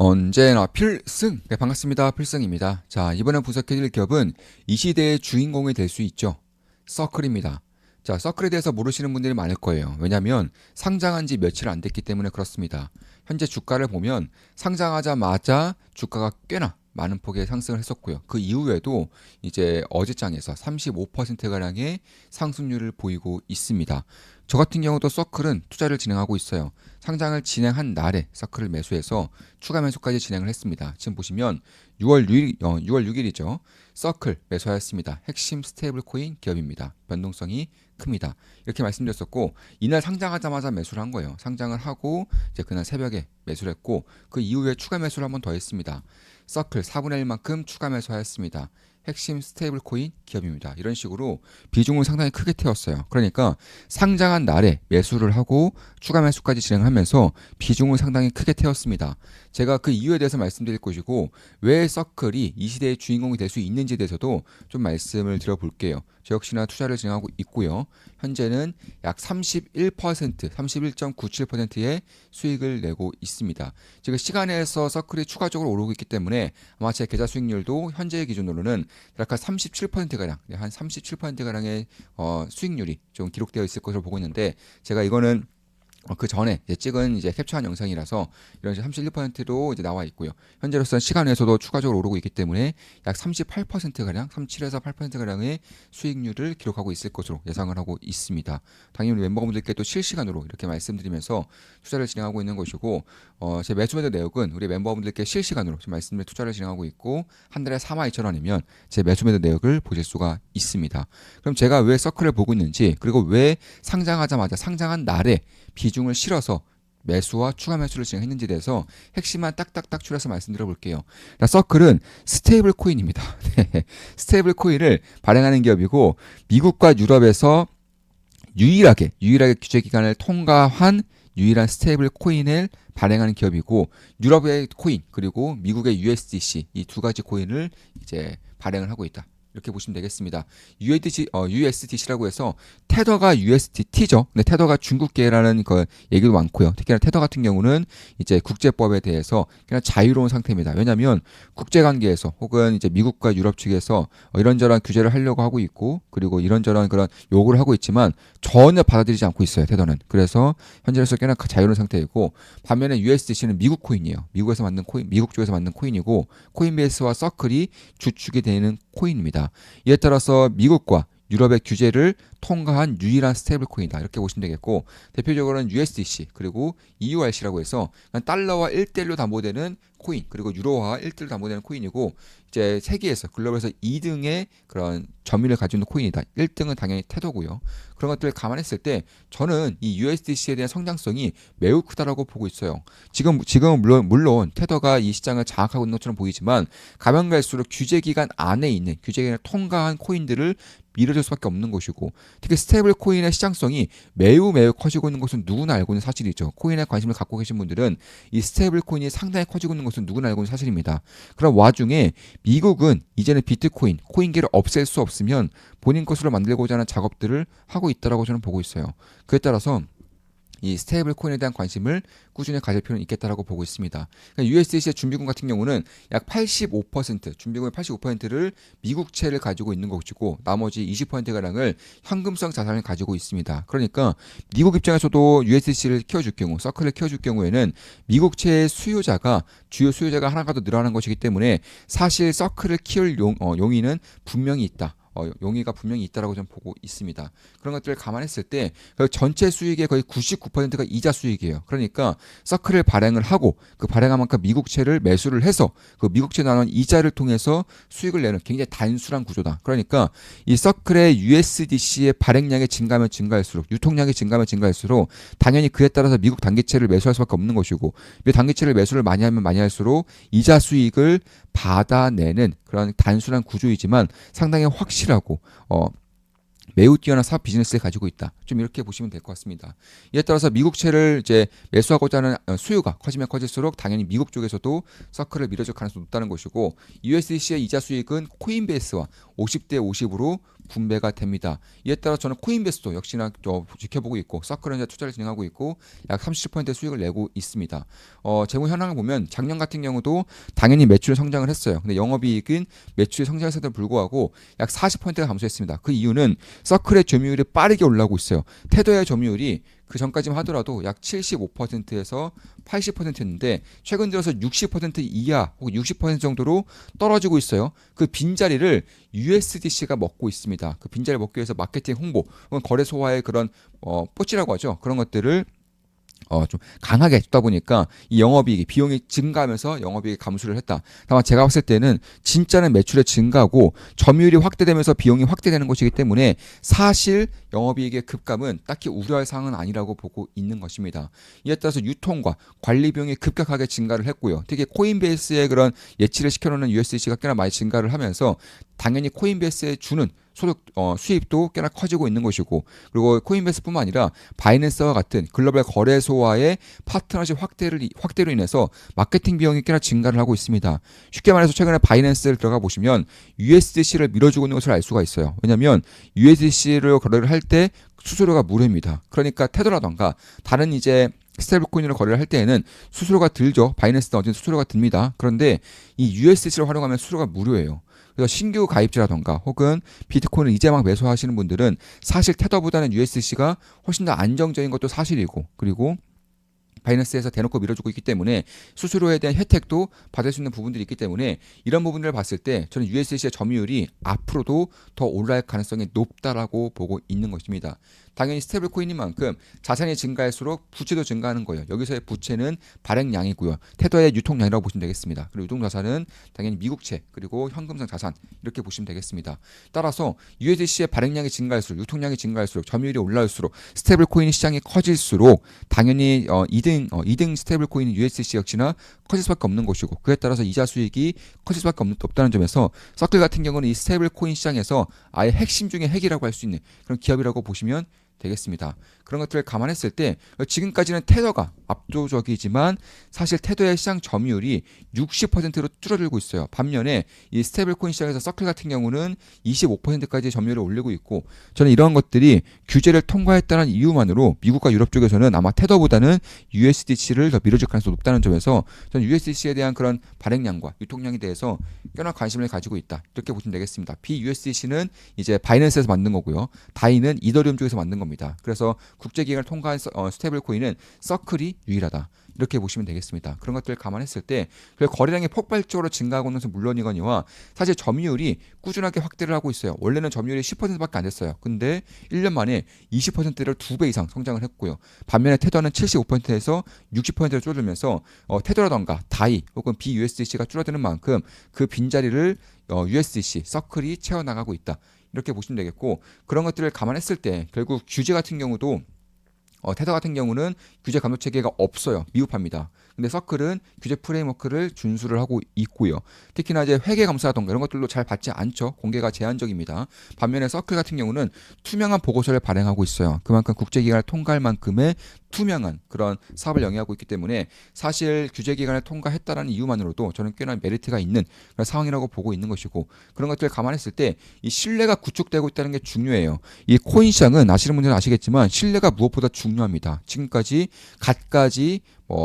언제나 필승! 네, 반갑습니다. 필승입니다. 자, 이번에 분석해드릴 기업은 이 시대의 주인공이 될 수 있죠. 서클입니다. 자, 서클에 대해서 모르시는 분들이 많을 거예요. 왜냐하면 상장한 지 며칠 안 됐기 때문에 그렇습니다. 현재 주가를 보면 상장하자마자 주가가 꽤나 많은 폭의 상승을 했었고요. 그 이후에도 이제 어제장에서 35%가량의 상승률을 보이고 있습니다. 저 같은 경우도 서클은 투자를 진행하고 있어요. 상장을 진행한 날에 서클을 매수해서 추가 매수까지 진행을 했습니다. 지금 보시면 6월 6일이죠. 서클 매수하였습니다. 핵심 스테이블 코인 기업입니다. 변동성이 큽니다. 이렇게 말씀드렸었고 이날 상장하자마자 매수를 한 거예요. 상장을 하고 이제 그날 새벽에 매수를 했고 그 이후에 추가 매수를 한 번 더 했습니다. 서클 4분의 1만큼 추가 매수하였습니다. 핵심 스테이블 코인 기업입니다. 이런 식으로 비중을 상당히 크게 태웠어요. 그러니까 상장한 날에 매수를 하고 추가 매수까지 진행하면서 비중을 상당히 크게 태웠습니다. 제가 그 이유에 대해서 말씀드릴 것이고 왜 서클이 이 시대의 주인공이 될 수 있는지에 대해서도 좀 말씀을 드려볼게요. 저 역시나 투자를 진행하고 있고요. 현재는 약 31%, 31.97%의 수익을 내고 있습니다. 지금 시간에서 서클이 추가적으로 오르고 있기 때문에 아마 제 계좌 수익률도 현재의 기준으로는 약 한 37%가량, 한 37%가량의 수익률이 좀 기록되어 있을 것으로 보고 있는데 제가 이거는 그 전에 이제 찍은 이제 캡처한 영상이라서 이런 이제 31%로 이제 나와 있고요. 현재로서는 시간에서도 추가적으로 오르고 있기 때문에 약 38%가량, 37에서 8%가량의 수익률을 기록하고 있을 것으로 예상을 하고 있습니다. 당연히 우리 멤버분들께 또 실시간으로 이렇게 말씀드리면서 투자를 진행하고 있는 것이고, 제 매수매도 내역은 우리 멤버분들께 실시간으로 지금 말씀드린 투자를 진행하고 있고, 한 달에 42,000원이면 제 매수매도 내역을 보실 수가 있습니다. 그럼 제가 왜 서클을 보고 있는지, 그리고 왜 상장하자마자 상장한 날에 비중을 실어서 매수와 추가 매수를 진행했는지에 대해서 핵심만 딱딱딱 추려서 말씀드려 볼게요. 서클은 스테이블 코인입니다. 스테이블 코인을 발행하는 기업이고 미국과 유럽에서 유일하게 규제 기간을 통과한 유일한 스테이블 코인을 발행하는 기업이고 유럽의 코인 그리고 미국의 USDC 이 두 가지 코인을 이제 발행을 하고 있다. 이렇게 보시면 되겠습니다. USDC라고 해서 테더가 USDT죠. 근데 테더가 중국계라는 그 얘기도 많고요. 특히나 테더 같은 경우는 이제 국제법에 대해서 그냥 자유로운 상태입니다. 왜냐하면 국제관계에서 혹은 이제 미국과 유럽 측에서 이런저런 규제를 하려고 하고 있고 그리고 이런저런 그런 요구를 하고 있지만 전혀 받아들이지 않고 있어요. 테더는. 그래서 현재로서 꽤나 자유로운 상태이고 반면에 USDC는 미국 코인이에요. 미국에서 만든 코인, 미국 쪽에서 만든 코인이고 코인베이스와 서클이 주축이 되는 코인입니다. 이에 따라서 미국과 유럽의 규제를 통과한 유일한 스테이블 코인이다. 이렇게 보시면 되겠고 대표적으로는 USDC 그리고 EURC라고 해서 달러와 1대1로 담보되는 코인 그리고 유로화 1대1로 담보되는 코인이고 이제 세계에서 글로벌에서 2등의 그런 점유율을 가지고 있는 코인이다. 1등은 당연히 테더고요. 그런 것들을 감안했을 때 저는 이 USDC에 대한 성장성이 매우 크다라고 보고 있어요. 지금은 물론 테더가 이 시장을 장악하고 있는 것처럼 보이지만 가면 갈수록 규제 기간 안에 있는 규제 기간을 통과한 코인들을 밀어줄 수밖에 없는 것이고 특히 스테이블 코인의 시장성이 매우 커지고 있는 것은 누구나 알고 있는 사실이죠. 코인에 관심을 갖고 계신 분들은 이 스테이블 코인이 상당히 커지고 있는 것은 누구나 알고 있는 사실입니다. 그런 와중에 미국은 이제는 비트코인, 코인계를 없앨 수 없으면 본인 것으로 만들고자 하는 작업들을 하고 있다라고 저는 보고 있어요. 그에 따라서 이 스테이블 코인에 대한 관심을 꾸준히 가질 필요는 있겠다라고 보고 있습니다. 그러니까 USDC의 준비금 같은 경우는 약 85%, 준비금의 85%를 미국채를 가지고 있는 것이고 나머지 20%가량을 현금성 자산을 가지고 있습니다. 그러니까 미국 입장에서도 USDC를 키워줄 경우, 서클을 키워줄 경우에는 미국채의 수요자가 주요 수요자가 하나가 더 늘어나는 것이기 때문에 사실 서클을 키울 용의는 분명히 있다. 용의가 분명히 있다라고 저는 보고 있습니다. 그런 것들을 감안했을 때 전체 수익의 거의 99%가 이자 수익이에요. 그러니까 서클을 발행을 하고 그 발행한 만큼 미국채를 매수를 해서 그 미국채 나오는 이자를 통해서 수익을 내는 굉장히 단순한 구조다. 그러니까 이 서클의 USDC의 발행량이 증가하면 증가할수록 유통량이 증가하면 증가할수록 당연히 그에 따라서 미국 단기채를 매수할 수밖에 없는 것이고 이 단기채를 매수를 많이 하면 많이 할수록 이자 수익을 받아내는 그런 단순한 구조이지만 상당히 확실하고 매우 뛰어난 사업 비즈니스를 가지고 있다. 좀 이렇게 보시면 될 것 같습니다. 이에 따라서 미국채를 이제 매수하고자 하는 수요가 커지면 커질수록 당연히 미국 쪽에서도 서클을 밀어줄 가능성이 높다는 것이고 USDC의 이자 수익은 코인베이스와 50대 50으로 분배가 됩니다. 이에 따라 저는 코인베스도 역시나 지켜보고 있고 서클은 이제 투자를 진행하고 있고 약 37%의 수익을 내고 있습니다. 재무 현황을 보면 작년 같은 경우도 당연히 매출이 성장을 했어요. 근데 영업이익은 매출이 성장했음에도 불구하고 약 40%가 감소했습니다. 그 이유는 서클의 점유율이 빠르게 올라오고 있어요. 테더의 점유율이 그 전까지만 하더라도 약 75%에서 80%였는데 최근 들어서 60% 이하 혹은 60% 정도로 떨어지고 있어요. 그 빈자리를 USDC가 먹고 있습니다. 그 빈자리를 먹기 위해서 마케팅 홍보 혹은 거래소와의 그런 뽀찌라고 하죠. 그런 것들을 좀 강하게 했다 보니까 이 영업이익이 비용이 증가하면서 영업이익이 감소를 했다. 다만 제가 봤을 때는 진짜는 매출의 증가고 점유율이 확대되면서 비용이 확대되는 것이기 때문에 사실 영업이익의 급감은 딱히 우려할 사항은 아니라고 보고 있는 것입니다. 이에 따라서 유통과 관리 비용이 급격하게 증가를 했고요. 특히 코인베이스의 그런 예치를 시켜놓는 USDC가 꽤나 많이 증가를 하면서 당연히 코인베이스에 주는 수입도 꽤나 커지고 있는 것이고 그리고 코인베이스뿐만 아니라 바이낸스와 같은 글로벌 거래소와의 파트너십 확대로 인해서 마케팅 비용이 꽤나 증가를 하고 있습니다. 쉽게 말해서 최근에 바이낸스를 들어가 보시면 USDC를 밀어주고 있는 것을 알 수가 있어요. 왜냐하면 USDC로 거래를 할 때 수수료가 무료입니다. 그러니까 테더라던가 다른 이제 스테이블 코인으로 거래를 할 때에는 수수료가 들죠. 바이낸스는 어쨌든 수수료가 듭니다. 그런데 이 USDC를 활용하면 수수료가 무료예요. 그래서 신규 가입자라던가 혹은 비트코인을 이제 막 매수하시는 분들은 사실 테더보다는 USDC가 훨씬 더 안정적인 것도 사실이고 그리고 바이낸스에서 대놓고 밀어주고 있기 때문에 수수료에 대한 혜택도 받을 수 있는 부분들이 있기 때문에 이런 부분들을 봤을 때 저는 USDC의 점유율이 앞으로도 더 올라갈 가능성이 높다라고 보고 있는 것입니다. 당연히 스테이블 코인인 만큼 자산이 증가할수록 부채도 증가하는 거예요. 여기서의 부채는 발행량이고요. 테더의 유통량이라고 보시면 되겠습니다. 그리고 유통자산은 당연히 미국채 그리고 현금성 자산 이렇게 보시면 되겠습니다. 따라서 USDC의 발행량이 증가할수록 유통량이 증가할수록 점유율이 올라올수록 스테이블 코인 시장이 커질수록 당연히 2등 스테이블 코인인 USDC 역시나 커질 수밖에 없는 것이고 그에 따라서 이자 수익이 커질 수밖에 없다는 점에서 서클 같은 경우는 이 스테이블 코인 시장에서 아예 핵심 중에 핵이라고 할 수 있는 그런 기업이라고 보시면 되겠습니다. 그런 것들을 감안했을 때 지금까지는 테더가 압도적이지만 사실 테더의 시장 점유율이 60%로 줄어들고 있어요. 반면에 이 스테이블코인 시장에서 서클 같은 경우는 25%까지 점유율을 올리고 있고 저는 이러한 것들이 규제를 통과했다는 이유만으로 미국과 유럽 쪽에서는 아마 테더보다는 USDC를 더 밀어줄 가능성이 높다는 점에서 저는 USDC에 대한 그런 발행량과 유통량에 대해서 꽤나 관심을 가지고 있다. 이렇게 보시면 되겠습니다. BUSDC는 이제 바이낸스에서 만든 거고요. 다이는 이더리움 쪽에서 만든 겁니다. 그래서 국제기관을 통과한 스테이블 코인은 서클이 유일하다. 이렇게 보시면 되겠습니다. 그런 것들을 감안했을 때 거래량이 폭발적으로 증가하고 있는 것은 물론이거니와 사실 점유율이 꾸준하게 확대를 하고 있어요. 원래는 점유율이 10%밖에 안 됐어요. 근데 1년 만에 20%를 2배 이상 성장을 했고요. 반면에 테더는 75%에서 60%로 줄어들면서 테더라던가 다이 혹은 BUSDC가 줄어드는 만큼 그 빈자리를 USDC 서클이 채워나가고 있다. 이렇게 보시면 되겠고 그런 것들을 감안했을 때 결국 규제 같은 경우도 테더 같은 경우는 규제 감독 체계가 없어요. 미흡합니다. 근데 서클은 규제 프레임워크를 준수를 하고 있고요. 특히나 이제 회계 감사라던가 이런 것들도 잘 받지 않죠. 공개가 제한적입니다. 반면에 서클 같은 경우는 투명한 보고서를 발행하고 있어요. 그만큼 국제기관을 통과할 만큼의 투명한 그런 사업을 영위하고 있기 때문에 사실 규제기관을 통과했다라는 이유만으로도 저는 꽤나 메리트가 있는 그런 상황이라고 보고 있는 것이고 그런 것들을 감안했을 때 이 신뢰가 구축되고 있다는 게 중요해요. 이 코인 시장은 아시는 분들은 아시겠지만 신뢰가 무엇보다 중요합니다. 지금까지 갖가지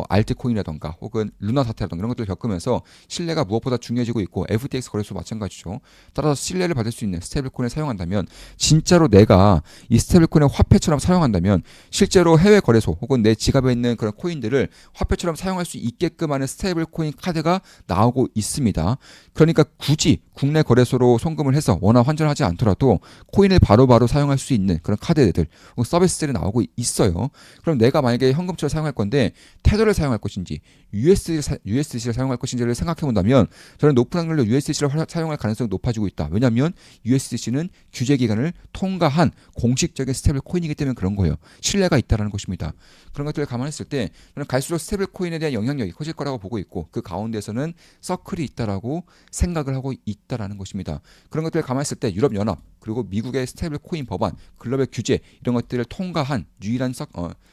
알트코인이라던가 혹은 루나 사태라던가 이런 것들을 겪으면서 신뢰가 무엇보다 중요해지고 있고 FTX 거래소 마찬가지죠. 따라서 신뢰를 받을 수 있는 스테이블코인을 사용한다면 진짜로 내가 이 스테이블코인을 화폐처럼 사용한다면 실제로 해외 거래소 혹은 내 지갑에 있는 그런 코인들을 화폐처럼 사용할 수 있게끔 하는 스테이블코인 카드가 나오고 있습니다. 그러니까 굳이 국내 거래소로 송금을 해서 원화 환전하지 않더라도 코인을 바로바로 사용할 수 있는 그런 카드들 혹은 서비스들이 나오고 있어요. 그럼 내가 만약에 현금처럼 사용할 건데 테더를 사용할 것인지 USDC를 사용할 것인지를 생각해 본다면 저는 높은 확률로 USDC를 사용할 가능성이 높아지고 있다. 왜냐하면 USDC는 규제 기간을 통과한 공식적인 스테이블 코인이기 때문에 그런 거예요. 신뢰가 있다라는 것입니다. 그런 것들을 감안했을 때 저는 갈수록 스테이블 코인에 대한 영향력이 커질 거라고 보고 있고 그 가운데서는 서클이 있다라고 생각을 하고 있다라는 것입니다. 그런 것들을 감안했을 때 유럽 연합 그리고 미국의 스테이블 코인 법안, 글로벌 규제 이런 것들을 통과한 유일한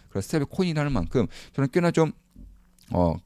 그런 스테이블 코인이라는 만큼 저는 꽤나 좀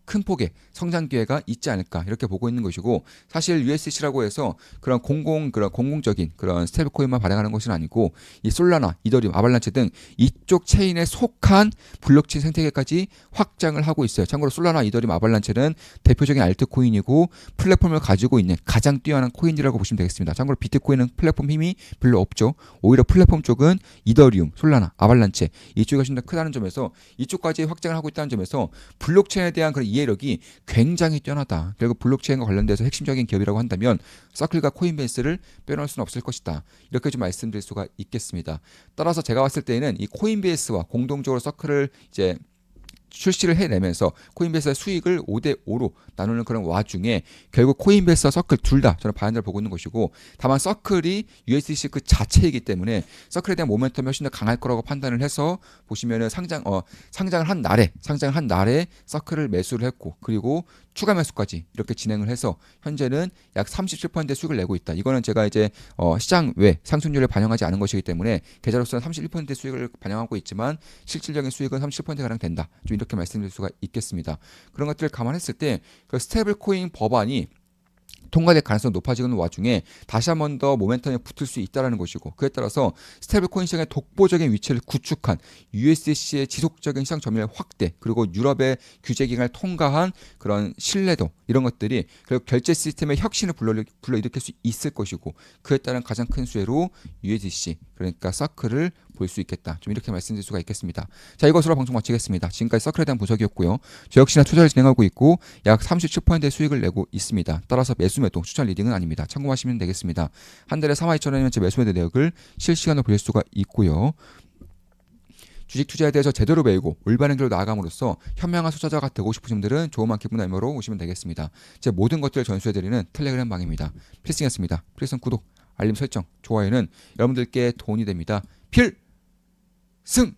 큰 폭의 성장 기회가 있지 않을까 이렇게 보고 있는 것이고 사실 USDC라고 해서 그런 공공적인 그런 스테이블 코인만 발행하는 것은 아니고 이 솔라나, 이더리움, 아발란체 등 이쪽 체인에 속한 블록체인 생태계까지 확장을 하고 있어요. 참고로 솔라나, 이더리움, 아발란체는 대표적인 알트 코인이고 플랫폼을 가지고 있는 가장 뛰어난 코인이라고 보시면 되겠습니다. 참고로 비트코인은 플랫폼 힘이 별로 없죠. 오히려 플랫폼 쪽은 이더리움, 솔라나, 아발란체 이쪽이 훨씬 더 크다는 점에서 이쪽까지 확장을 하고 있다는 점에서 블록체인에 대한 그런 이해력이 굉장히 뛰어나다. 결국 블록체인과 관련돼서 핵심적인 기업이라고 한다면 서클과 코인베이스를 빼놓을 수는 없을 것이다. 이렇게 좀 말씀드릴 수가 있겠습니다. 따라서 제가 봤을 때는 이 코인베이스와 공동적으로 서클을 이제 출시를 해내면서 코인베이스의 수익을 5대5로 나누는 그런 와중에 결국 코인베이스와 서클 둘 다 저는 반대를 보고 있는 것이고 다만 서클이 USDC 그 자체이기 때문에 서클에 대한 모멘텀이 훨씬 더 강할 거라고 판단을 해서 보시면은 상장을 한 날에 서클을 매수를 했고 그리고 추가 매수까지 이렇게 진행을 해서 현재는 약 37%의 수익을 내고 있다. 이거는 제가 이제 시장 외 상승률을 반영하지 않은 것이기 때문에 계좌로서는 31%의 수익을 반영하고 있지만 실질적인 수익은 37%가량 된다. 좀 이렇게 말씀드릴 수가 있겠습니다. 그런 것들을 감안했을 때 그 스테이블 코인 법안이 통과될 가능성이 높아지는 와중에 다시 한 번 더 모멘텀에 붙을 수 있다는 것이고 그에 따라서 스테이블 코인 시장의 독보적인 위치를 구축한 USDC의 지속적인 시장 점유율 확대 그리고 유럽의 규제 기간을 통과한 그런 신뢰도 이런 것들이 결국 결제 시스템의 혁신을 불러일으킬 수 있을 것이고 그에 따른 가장 큰 수혜로 USDC 그러니까 서클을 볼 수 있겠다. 좀 이렇게 말씀드릴 수가 있겠습니다. 자, 이것으로 방송 마치겠습니다. 지금까지 서클에 대한 분석이었고요. 저 역시나 투자를 진행하고 있고 약 37%의 수익을 내고 있습니다. 따라서 매수매도 추천 리딩은 아닙니다. 참고하시면 되겠습니다. 한 달에 42,000원이면 제 매수매도 내역을 실시간으로 보실 수가 있고요. 주식 투자에 대해서 제대로 배우고 올바른 길로 나아감으로써 현명한 투자자가 되고 싶으신 분들은 조그만 기분 나누러 오시면 되겠습니다. 제 모든 것들을 전수해드리는 텔레그램 방입니다. 필승이었습니다. 필승 구독, 알림 설정, 좋아요는 여러분들께 도움이 됩니다. 필승!